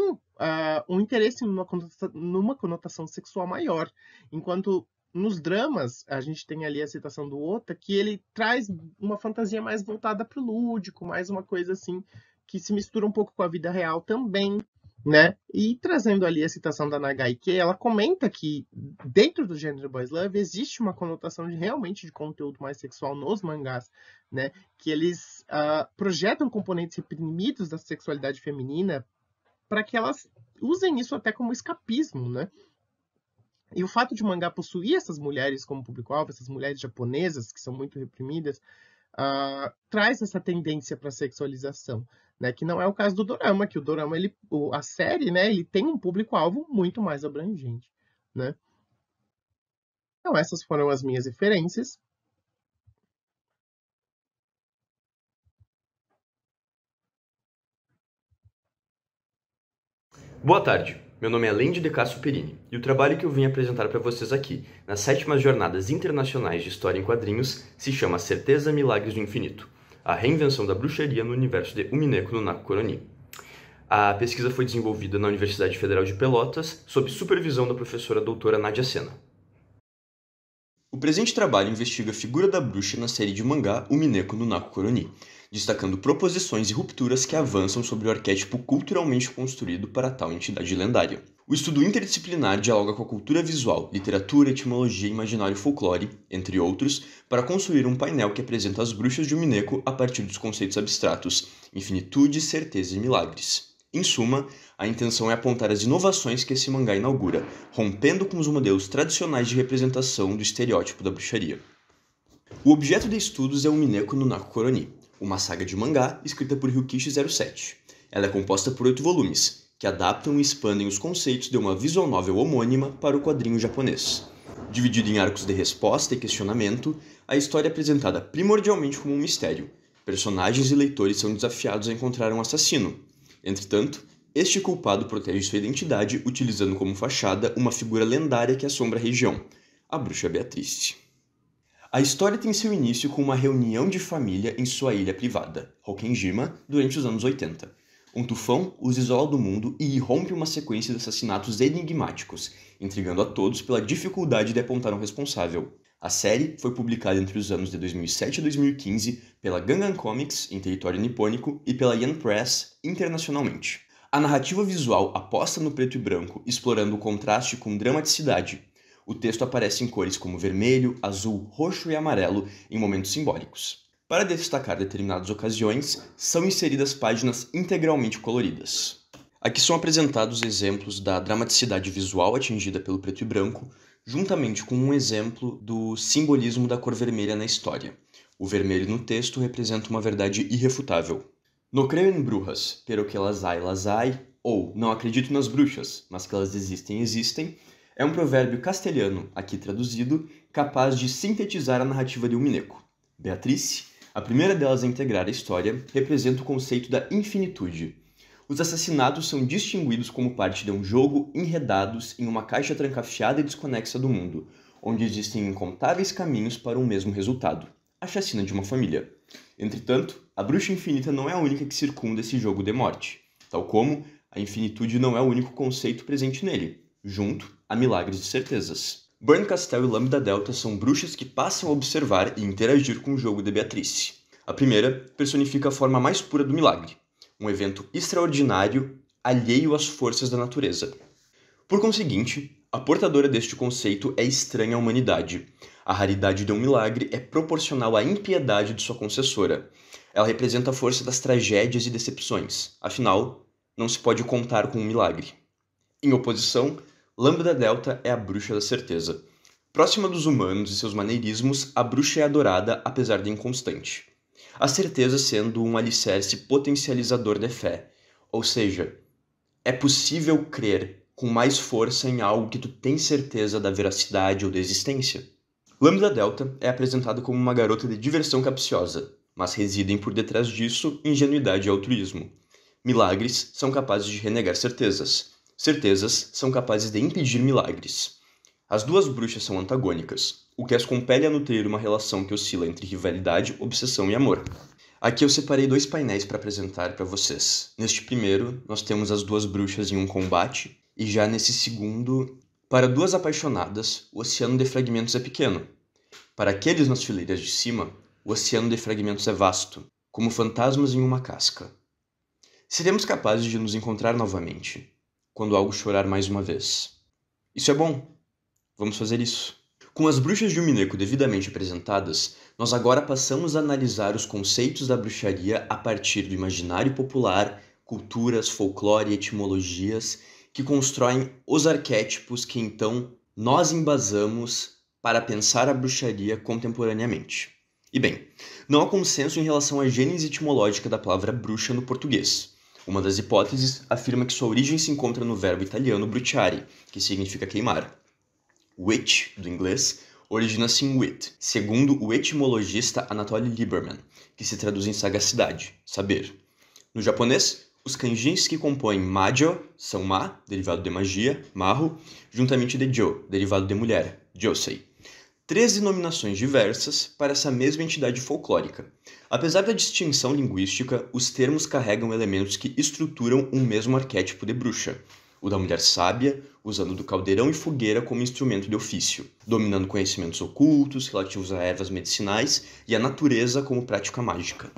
um interesse numa conotação sexual maior. Enquanto nos dramas, a gente tem ali a citação do Ota, que ele traz uma fantasia mais voltada para o lúdico, mais uma coisa assim, que se mistura um pouco com a vida real também, né? E trazendo ali a citação da Nagai, que ela comenta que dentro do gênero boys love existe uma conotação realmente de conteúdo mais sexual nos mangás, né? Que eles projetam componentes reprimidos da sexualidade feminina para que elas usem isso até como escapismo, né? E o fato de o mangá possuir essas mulheres como público-alvo, essas mulheres japonesas que são muito reprimidas, traz essa tendência para a sexualização, né? Que não é o caso do dorama, que o dorama, a série, né, ele tem um público-alvo muito mais abrangente, né? Então essas foram as minhas referências. Boa tarde, meu nome é Lendi de Cássio Perini e o trabalho que eu vim apresentar para vocês aqui, nas 7ª Jornadas Internacionais de História em Quadrinhos, se chama Certeza Milagres do Infinito, a reinvenção da bruxaria no universo de Umineko no Naku Koroni. A pesquisa foi desenvolvida na Universidade Federal de Pelotas, sob supervisão da professora doutora Nádia Sena. O presente trabalho investiga a figura da bruxa na série de mangá Umineko no Naku Koroni, destacando proposições e rupturas que avançam sobre o arquétipo culturalmente construído para tal entidade lendária. O estudo interdisciplinar dialoga com a cultura visual, literatura, etimologia, imaginário e folclore, entre outros, para construir um painel que apresenta as bruxas de Umineko a partir dos conceitos abstratos, infinitude, certeza e milagres. Em suma, a intenção é apontar as inovações que esse mangá inaugura, rompendo com os modelos tradicionais de representação do estereótipo da bruxaria. O objeto de estudos é Umineko no Naku Koroni, uma saga de mangá escrita por Ryukishi 07. Ela é composta por 8 volumes, que adaptam e expandem os conceitos de uma visual novel homônima para o quadrinho japonês. Dividida em arcos de resposta e questionamento, a história é apresentada primordialmente como um mistério. Personagens e leitores são desafiados a encontrar um assassino. Entretanto, este culpado protege sua identidade utilizando como fachada uma figura lendária que assombra a região, a bruxa Beatrice. A história tem seu início com uma reunião de família em sua ilha privada, Hokenjima, durante os anos 80. Um tufão os isola do mundo e irrompe uma sequência de assassinatos enigmáticos, intrigando a todos pela dificuldade de apontar um responsável. A série foi publicada entre os anos de 2007 e 2015 pela Gangan Comics, em território nipônico, e pela Yen Press, internacionalmente. A narrativa visual aposta no preto e branco, explorando o contraste com dramaticidade. O texto aparece em cores como vermelho, azul, roxo e amarelo em momentos simbólicos. Para destacar determinadas ocasiões, são inseridas páginas integralmente coloridas. Aqui são apresentados exemplos da dramaticidade visual atingida pelo preto e branco, juntamente com um exemplo do simbolismo da cor vermelha na história. O vermelho no texto representa uma verdade irrefutável. No creio em brujas, pero que las hay, ou não acredito nas bruxas, mas que elas existem, é um provérbio castelhano, aqui traduzido, capaz de sintetizar a narrativa de Umineko. Beatrice, a primeira delas a integrar a história, representa o conceito da infinitude. Os assassinatos são distinguidos como parte de um jogo enredados em uma caixa trancafiada e desconexa do mundo, onde existem incontáveis caminhos para um mesmo resultado, a chacina de uma família. Entretanto, a bruxa infinita não é a única que circunda esse jogo de morte, tal como a infinitude não é o único conceito presente nele, junto a milagres e certezas. Burn Castle e Lambda Delta são bruxas que passam a observar e interagir com o jogo de Beatrice. A primeira personifica a forma mais pura do milagre, um evento extraordinário alheio às forças da natureza. Por conseguinte, a portadora deste conceito é estranha à humanidade. A raridade de um milagre é proporcional à impiedade de sua concessora. Ela representa a força das tragédias e decepções. Afinal, não se pode contar com um milagre. Em oposição, Lambda Delta é a bruxa da certeza. Próxima dos humanos e seus maneirismos, a bruxa é adorada apesar de inconstante. A certeza sendo um alicerce potencializador de fé. Ou seja, é possível crer com mais força em algo que tu tem certeza da veracidade ou da existência. Lambda Delta é apresentada como uma garota de diversão capciosa, mas residem por detrás disso ingenuidade e altruísmo. Milagres são capazes de renegar certezas. Certezas são capazes de impedir milagres. As duas bruxas são antagônicas, o que as compele a nutrir uma relação que oscila entre rivalidade, obsessão e amor. Aqui eu separei 2 painéis para apresentar para vocês. Neste primeiro, nós temos as 2 bruxas em um combate, e já nesse segundo, para 2 apaixonadas, o oceano de fragmentos é pequeno. Para aqueles nas fileiras de cima, o oceano de fragmentos é vasto, como fantasmas em uma casca. Seremos capazes de nos encontrar novamente, quando algo chorar mais uma vez. Isso é bom. Vamos fazer isso. Com as bruxas de Umineko devidamente apresentadas, nós agora passamos a analisar os conceitos da bruxaria a partir do imaginário popular, culturas, folclore e etimologias que constroem os arquétipos que então nós embasamos para pensar a bruxaria contemporaneamente. E bem, não há consenso em relação à gênese etimológica da palavra bruxa no português. Uma das hipóteses afirma que sua origem se encontra no verbo italiano bruciare, que significa queimar. Witch, do inglês, origina-se em wit, segundo o etimologista Anatoly Lieberman, que se traduz em sagacidade, saber. No japonês, os kanjis que compõem majo são ma, derivado de magia, maho, juntamente de jo, derivado de mulher, josei. 3 denominações diversas para essa mesma entidade folclórica. Apesar da distinção linguística, os termos carregam elementos que estruturam um mesmo arquétipo de bruxa. O da mulher sábia, usando do caldeirão e fogueira como instrumento de ofício, dominando conhecimentos ocultos relativos a ervas medicinais e a natureza como prática mágica.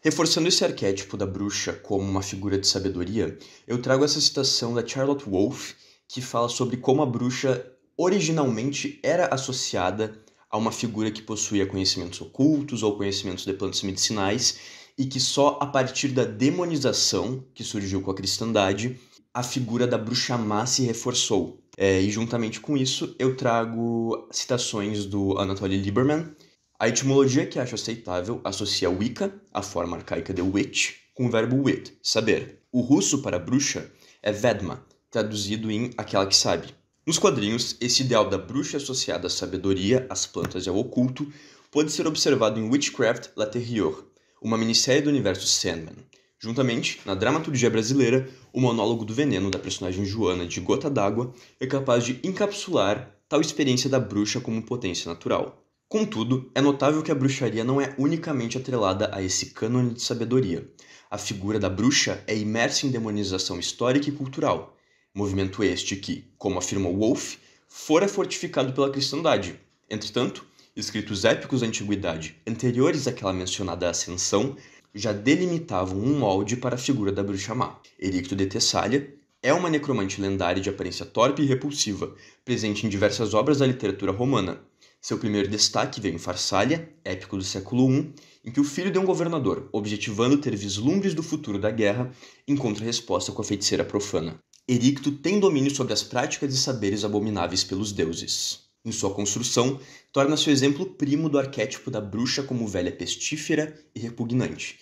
Reforçando esse arquétipo da bruxa como uma figura de sabedoria, eu trago essa citação da Charlotte Wolfe, que fala sobre como a bruxa originalmente era associada a uma figura que possuía conhecimentos ocultos ou conhecimentos de plantas medicinais e que só a partir da demonização, que surgiu com a cristandade, a figura da bruxa má se reforçou. E juntamente com isso, eu trago citações do Anatoly Lieberman. A etimologia que acho aceitável associa Wicca, a forma arcaica de witch, com o verbo wit, saber. O russo para bruxa é vedma, traduzido em aquela que sabe. Nos quadrinhos, esse ideal da bruxa associada à sabedoria, às plantas e ao oculto pode ser observado em Witchcraft l'Intérieur, uma minissérie do universo Sandman. Juntamente, na dramaturgia brasileira, o monólogo do veneno da personagem Joana de Gota d'Água é capaz de encapsular tal experiência da bruxa como potência natural. Contudo, é notável que a bruxaria não é unicamente atrelada a esse cânone de sabedoria. A figura da bruxa é imersa em demonização histórica e cultural, movimento este que, como afirma Wolff, fora fortificado pela cristandade. Entretanto, escritos épicos da antiguidade, anteriores àquela mencionada ascensão, já delimitavam um molde para a figura da bruxa má. Ericto de Tessália é uma necromante lendária de aparência torpe e repulsiva, presente em diversas obras da literatura romana. Seu primeiro destaque veio em Farsália, épico do século I, em que o filho de um governador, objetivando ter vislumbres do futuro da guerra, encontra resposta com a feiticeira profana. Ericto tem domínio sobre as práticas e saberes abomináveis pelos deuses. Em sua construção, torna-se o exemplo primo do arquétipo da bruxa como velha pestífera e repugnante.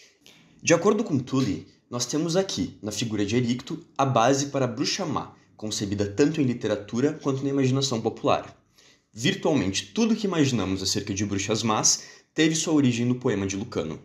De acordo com Tully, nós temos aqui, na figura de Ericto, a base para a bruxa má, concebida tanto em literatura quanto na imaginação popular. Virtualmente tudo o que imaginamos acerca de bruxas más teve sua origem no poema de Lucano.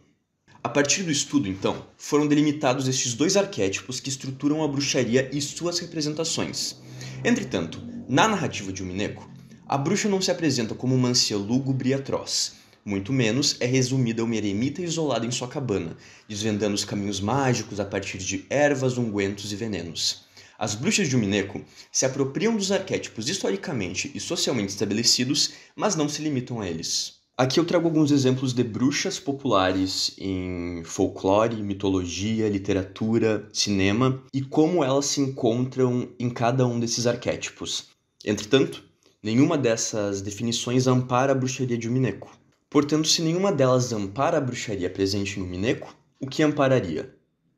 A partir do estudo, então, foram delimitados estes 2 arquétipos que estruturam a bruxaria e suas representações. Entretanto, na narrativa de Umineko, a bruxa não se apresenta como uma anciã lúgubre e atroz. Muito menos é resumida uma eremita isolada em sua cabana, desvendando os caminhos mágicos a partir de ervas, ungüentos e venenos. As bruxas de Umineko se apropriam dos arquétipos historicamente e socialmente estabelecidos, mas não se limitam a eles. Aqui eu trago alguns exemplos de bruxas populares em folclore, mitologia, literatura, cinema e como elas se encontram em cada um desses arquétipos. Entretanto, nenhuma dessas definições ampara a bruxaria de Umineko. Portanto, se nenhuma delas ampara a bruxaria presente em Umineko, o que ampararia?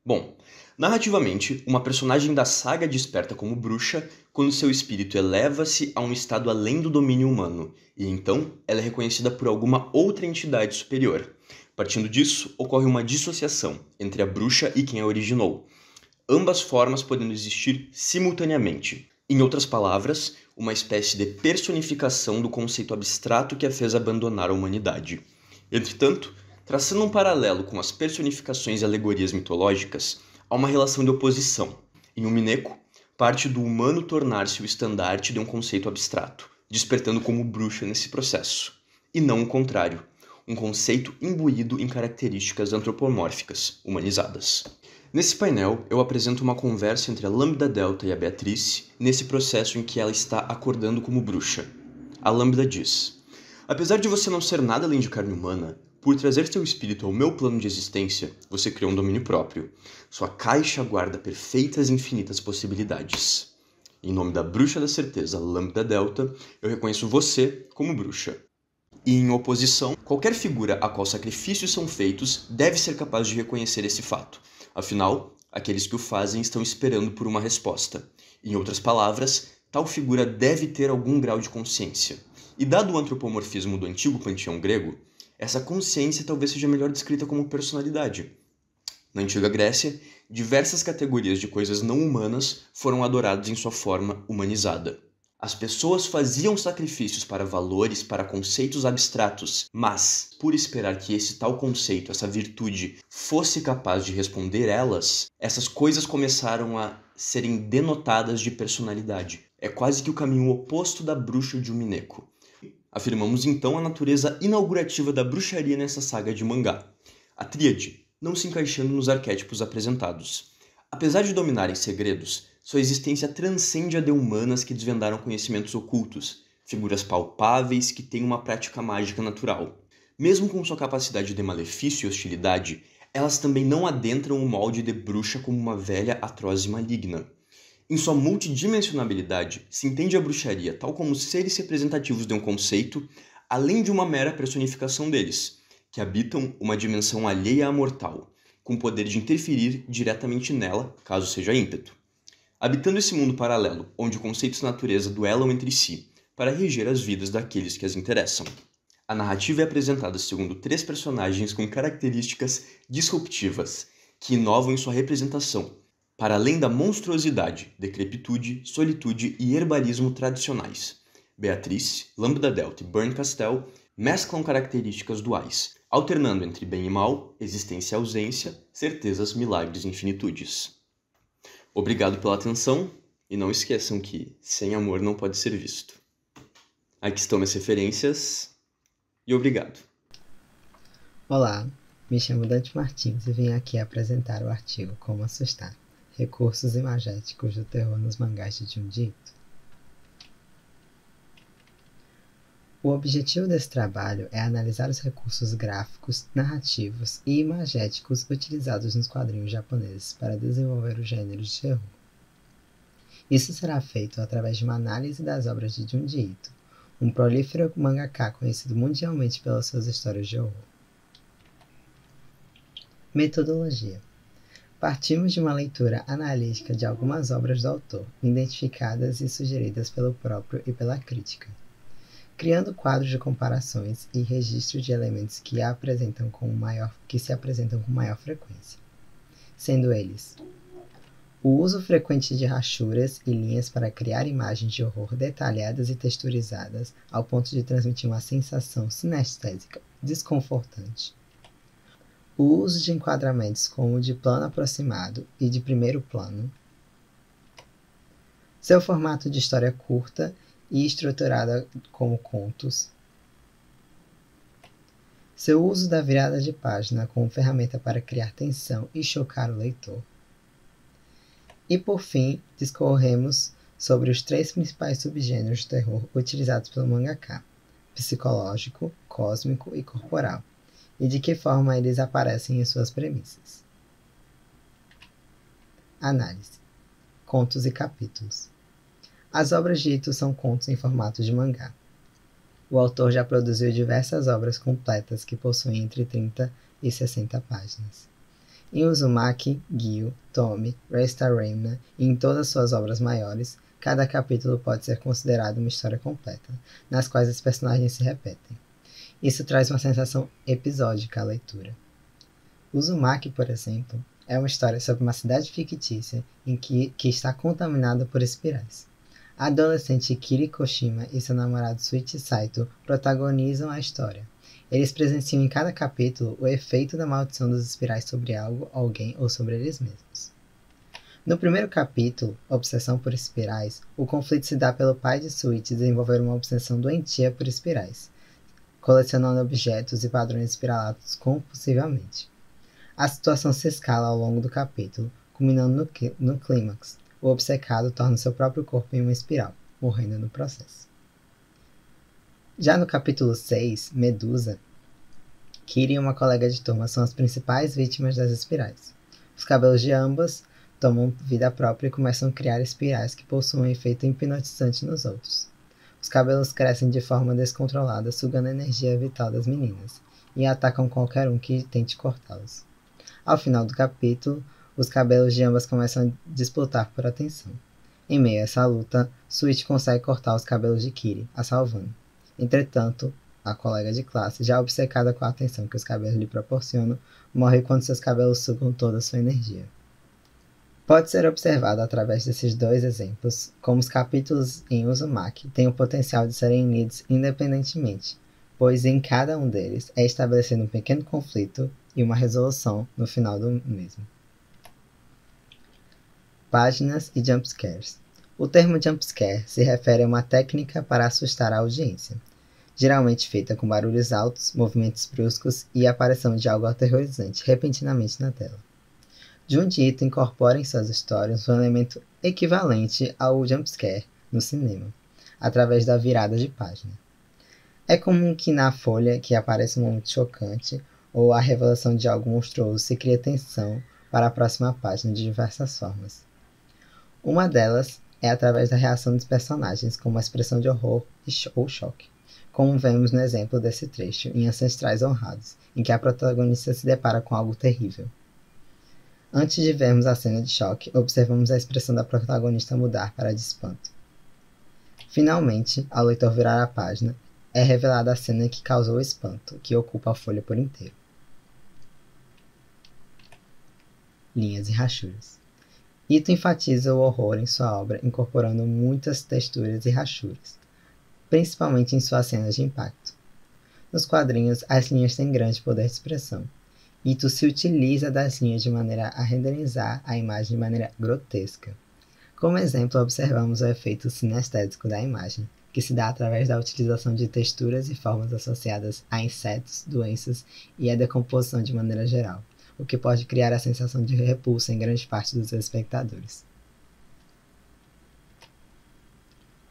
Bom, narrativamente, uma personagem da saga desperta como bruxa quando seu espírito eleva-se a um estado além do domínio humano, e então ela é reconhecida por alguma outra entidade superior. Partindo disso, ocorre uma dissociação entre a bruxa e quem a originou, ambas formas podendo existir simultaneamente. Em outras palavras, uma espécie de personificação do conceito abstrato que a fez abandonar a humanidade. Entretanto, traçando um paralelo com as personificações e alegorias mitológicas, há uma relação de oposição. Em Umineko, parte do humano tornar-se o estandarte de um conceito abstrato, despertando como bruxa nesse processo. E não o contrário. um conceito imbuído em características antropomórficas, humanizadas. Nesse painel, eu apresento uma conversa entre a Lambda Delta e a Beatrice, nesse processo em que ela está acordando como bruxa. A Lambda diz: apesar de você não ser nada além de carne humana, por trazer seu espírito ao meu plano de existência, você criou um domínio próprio. Sua caixa guarda perfeitas e infinitas possibilidades. Em nome da bruxa da certeza, Lambda Delta, eu reconheço você como bruxa. E em oposição, qualquer figura a qual sacrifícios são feitos deve ser capaz de reconhecer esse fato. Afinal, aqueles que o fazem estão esperando por uma resposta. Em outras palavras, tal figura deve ter algum grau de consciência. E dado o antropomorfismo do antigo panteão grego, essa consciência talvez seja melhor descrita como personalidade. Na antiga Grécia, diversas categorias de coisas não humanas foram adoradas em sua forma humanizada. As pessoas faziam sacrifícios para valores, para conceitos abstratos, mas, por esperar que esse tal conceito, essa virtude, fosse capaz de responder elas, essas coisas começaram a serem denotadas de personalidade. É quase que o caminho oposto da bruxa de Umineko. Afirmamos então a natureza inaugurativa da bruxaria nessa saga de mangá. A tríade, não se encaixando nos arquétipos apresentados. Apesar de dominarem segredos, sua existência transcende a de humanas que desvendaram conhecimentos ocultos, figuras palpáveis que têm uma prática mágica natural. Mesmo com sua capacidade de malefício e hostilidade, elas também não adentram o molde de bruxa como uma velha atroz e maligna. Em sua multidimensionalidade, se entende a bruxaria tal como seres representativos de um conceito, além de uma mera personificação deles, que habitam uma dimensão alheia à mortal, com o poder de interferir diretamente nela, caso seja ímpeto. Habitando esse mundo paralelo, onde conceitos de natureza duelam entre si, para reger as vidas daqueles que as interessam. A narrativa é apresentada segundo 3 personagens com características disruptivas, que inovam em sua representação, para além da monstruosidade, decrepitude, solitude e herbalismo tradicionais. Beatrice, Lambda Delta e Burn Castell mesclam características duais, alternando entre bem e mal, existência e ausência, certezas, milagres e infinitudes. Obrigado pela atenção, e não esqueçam que sem amor não pode ser visto. Aqui estão minhas referências, e obrigado. Olá, me chamo Dante Martins e vim aqui apresentar o artigo Como Assustar, Recursos Imagéticos do Terror nos Mangás de Junji Ito. O objetivo desse trabalho é analisar os recursos gráficos, narrativos e imagéticos utilizados nos quadrinhos japoneses para desenvolver o gênero de terror. Isso será feito através de uma análise das obras de Junji Ito, um prolífero mangaka conhecido mundialmente pelas suas histórias de horror. Metodologia. Partimos de uma leitura analítica de algumas obras do autor, identificadas e sugeridas pelo próprio e pela crítica, criando quadros de comparações e registro de elementos que se apresentam com maior frequência, sendo eles o uso frequente de rachuras e linhas para criar imagens de horror detalhadas e texturizadas ao ponto de transmitir uma sensação sinestésica desconfortante, o uso de enquadramentos como o de plano aproximado e de primeiro plano, seu formato de história curta e estruturada como contos, seu uso da virada de página como ferramenta para criar tensão e chocar o leitor. E por fim, discorremos sobre os 3 principais subgêneros de terror utilizados pelo mangaka: psicológico, cósmico e corporal, e de que forma eles aparecem em suas premissas. Análise. Contos e capítulos. As obras de Ito são contos em formato de mangá. O autor já produziu diversas obras completas que possuem entre 30 e 60 páginas. Em Uzumaki, Gyu, Tomi, Resta Remna e em todas suas obras maiores, cada capítulo pode ser considerado uma história completa, nas quais os personagens se repetem. Isso traz uma sensação episódica à leitura. Uzumaki, por exemplo, é uma história sobre uma cidade fictícia que está contaminada por espirais. A adolescente Kiri Koshima e seu namorado Suichi Saito protagonizam a história. Eles presenciam em cada capítulo o efeito da maldição dos espirais sobre algo, alguém ou sobre eles mesmos. No primeiro capítulo, Obsessão por Espirais, o conflito se dá pelo pai de Suichi desenvolver uma obsessão doentia por espirais, colecionando objetos e padrões espiralados compulsivamente. A situação se escala ao longo do capítulo, culminando no clímax. O obcecado torna seu próprio corpo em uma espiral, morrendo no processo. Já no capítulo 6, Medusa, Kitty e uma colega de turma são as principais vítimas das espirais. Os cabelos de ambas tomam vida própria e começam a criar espirais que possuem um efeito hipnotizante nos outros. Os cabelos crescem de forma descontrolada, sugando a energia vital das meninas, e atacam qualquer um que tente cortá-los. Ao final do capítulo, os cabelos de ambas começam a disputar por atenção. Em meio a essa luta, Sweet consegue cortar os cabelos de Kitty, a salvando. Entretanto, a colega de classe, já obcecada com a atenção que os cabelos lhe proporcionam, morre quando seus cabelos sugam toda a sua energia. Pode ser observado através desses dois exemplos como os capítulos em Uzumaki têm o potencial de serem lidos independentemente, pois em cada um deles é estabelecido um pequeno conflito e uma resolução no final do mesmo. Páginas e jumpscares. O termo jumpscare se refere a uma técnica para assustar a audiência, geralmente feita com barulhos altos, movimentos bruscos e a aparição de algo aterrorizante repentinamente na tela. Junji Ito incorpora em suas histórias um elemento equivalente ao jumpscare no cinema, através da virada de página. É comum que na folha que apareça um momento chocante ou a revelação de algo monstruoso se crie tensão para a próxima página de diversas formas. Uma delas é através da reação dos personagens, com uma expressão de horror ou choque, como vemos no exemplo desse trecho em Ancestrais Honrados, em que a protagonista se depara com algo terrível. Antes de vermos a cena de choque, observamos a expressão da protagonista mudar para de espanto. Finalmente, ao leitor virar a página, é revelada a cena que causou o espanto, que ocupa a folha por inteiro. Linhas e rachuras. Ito enfatiza o horror em sua obra, incorporando muitas texturas e rachuras, principalmente em suas cenas de impacto. Nos quadrinhos, as linhas têm grande poder de expressão. Ito se utiliza das linhas de maneira a renderizar a imagem de maneira grotesca. Como exemplo, observamos o efeito sinestésico da imagem, que se dá através da utilização de texturas e formas associadas a insetos, doenças e a decomposição de maneira geral, o que pode criar a sensação de repulsa em grande parte dos espectadores.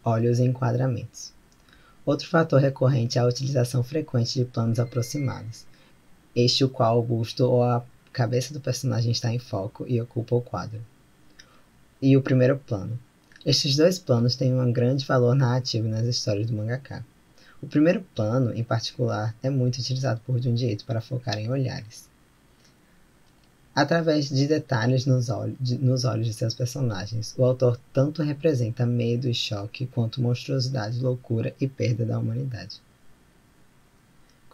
Olhos e enquadramentos. Outro fator recorrente é a utilização frequente de planos aproximados, este o qual o busto ou a cabeça do personagem está em foco e ocupa o quadro. E o primeiro plano. Estes dois planos têm um grande valor narrativo nas histórias do mangaka. O primeiro plano, em particular, é muito utilizado por Junji Ito para focar em olhares. Através de detalhes nos olhos de seus personagens, o autor tanto representa medo e choque quanto monstruosidade, loucura e perda da humanidade.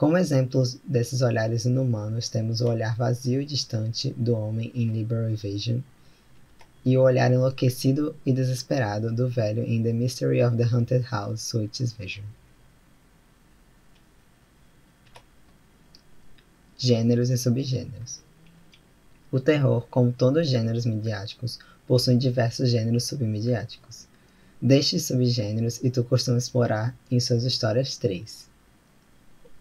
Como exemplos desses olhares inumanos, temos o olhar vazio e distante do homem em Liberal Evasion e o olhar enlouquecido e desesperado do velho em The Mystery of the Haunted House, Sweet's Vision. Gêneros e subgêneros. O terror, como todos os gêneros midiáticos, possui diversos gêneros submidiáticos. Destes subgêneros, Ito costuma explorar em suas histórias 3.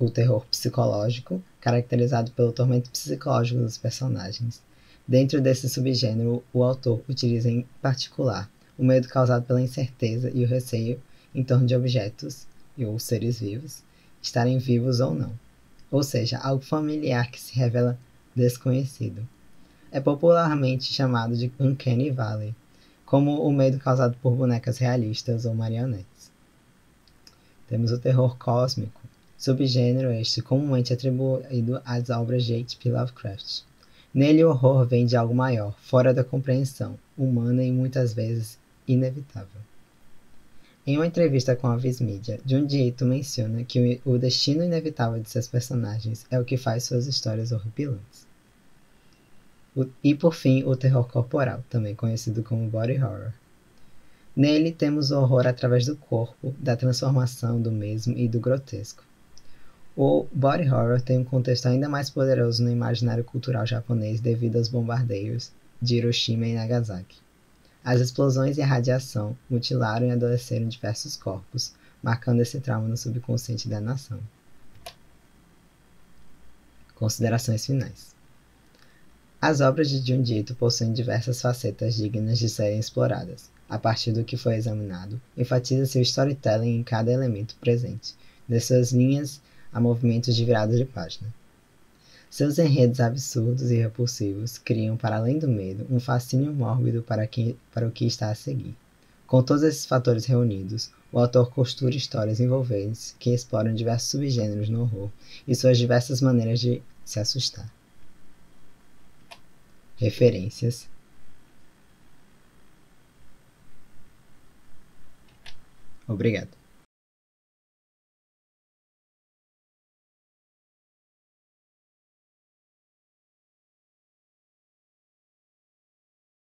O terror psicológico, caracterizado pelo tormento psicológico dos personagens. Dentro desse subgênero, o autor utiliza em particular o medo causado pela incerteza e o receio em torno de objetos ou seres vivos estarem vivos ou não, ou seja, algo familiar que se revela desconhecido. É popularmente chamado de Uncanny Valley, como o medo causado por bonecas realistas ou marionetes. Temos o terror cósmico, subgênero este comumente atribuído às obras de H.P. Lovecraft. Nele, o horror vem de algo maior, fora da compreensão, humana e muitas vezes inevitável. Em uma entrevista com a Viz Media, Junji Ito menciona que o destino inevitável de seus personagens é o que faz suas histórias horripilantes. E por fim, o terror corporal, também conhecido como body horror. Nele temos o horror através do corpo, da transformação do mesmo e do grotesco. O body horror tem um contexto ainda mais poderoso no imaginário cultural japonês devido aos bombardeios de Hiroshima e Nagasaki. As explosões e a radiação mutilaram e adoeceram diversos corpos, marcando esse trauma no subconsciente da nação. Considerações finais. As obras de Junji Ito possuem diversas facetas dignas de serem exploradas. A partir do que foi examinado, enfatiza seu storytelling em cada elemento presente, de suas linhas a movimentos de virada de página. Seus enredos absurdos e repulsivos criam, para além do medo, um fascínio mórbido para o que está a seguir. Com todos esses fatores reunidos, o autor costura histórias envolventes que exploram diversos subgêneros no horror e suas diversas maneiras de se assustar. Referências. Obrigado.